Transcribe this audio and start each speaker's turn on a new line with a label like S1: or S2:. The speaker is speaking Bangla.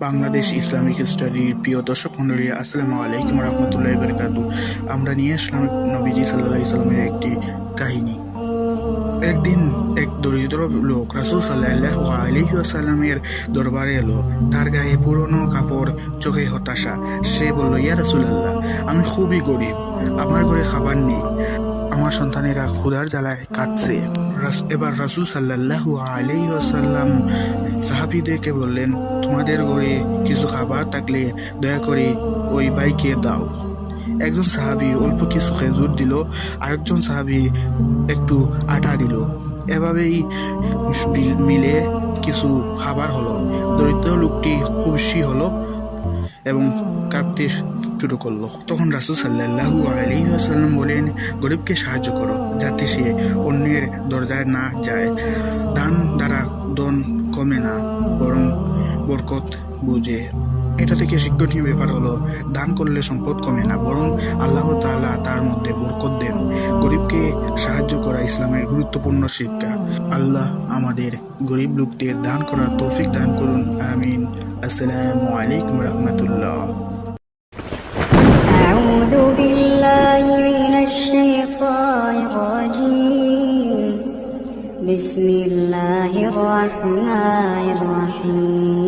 S1: বাংলাদেশ ইসলামিক স্টাডির প্রিয় দর্শক মন্ডলী, আসসালামু আলাইকুম রহমতুল্লাহি ওয়া বারাকাতুহু। আমরা নিয়ে আসলাম নবীজি সাল্লাল্লাহু আলাইহি সাল্লামের একটি কাহিনী। একদিন এক দরিদ্র লোক রাসূল সাল্লাল্লাহু আলাইহি ওয়াসাল্লামের দরবারে এলো। তার গায়ে পুরনো কাপড়, চোখে হতাশা। সে বলল, ইয়া রাসূলুল্লাহ, আমি খুবই গরিব, আমার ঘরে খাবার নেই, আমার সন্তানেরা ক্ষুধার জ্বালায় কাঁদছে। এবার রাসূল সাল্লাল্লাহু আলাইহি ওয়াসাল্লাম সাহাবীদেরকে বললেন, তোমাদের ঘরে কিছু খাবার থাকলে দয়া করে ওই ভাইকে দাও। একজন সাহাবী অল্প কিছু খেজুর দিল, আরেকজন সাহাবী একটু আটা দিল। এভাবেই মিলে কিছু খাবার হলো। দরিদ্র লোকটি খুশি হলো এবং কাঁদতে শুরু করলো। তখন রাসূল সাল্লাল্লাহু আলাইহি ওয়াসাল্লাম বলেন, গরিবকে সাহায্য করো যাতে সে অন্যের দরজায় না যায়। দান দ্বারা ধন কমে না, বরং বরকত বুঝে। এটা থেকে শিক্ষণীয় ব্যাপার হলো, দান করলে সম্পদ কমে না, বরং আল্লাহ তাআলা তার মধ্যে বরকত দেন। গরিবকে সাহায্য করা ইসলামের গুরুত্বপূর্ণ শিক্ষা। আল্লাহ আমাদের গরিব লোকদের দান করার তৌফিক দান করুন, আমিন। আসসালামু আলাইকুম রহমতুল্লাহ।
S2: أعوذ بالله من الشيطان الرجيم. بسم الله الرحمن الرحيم.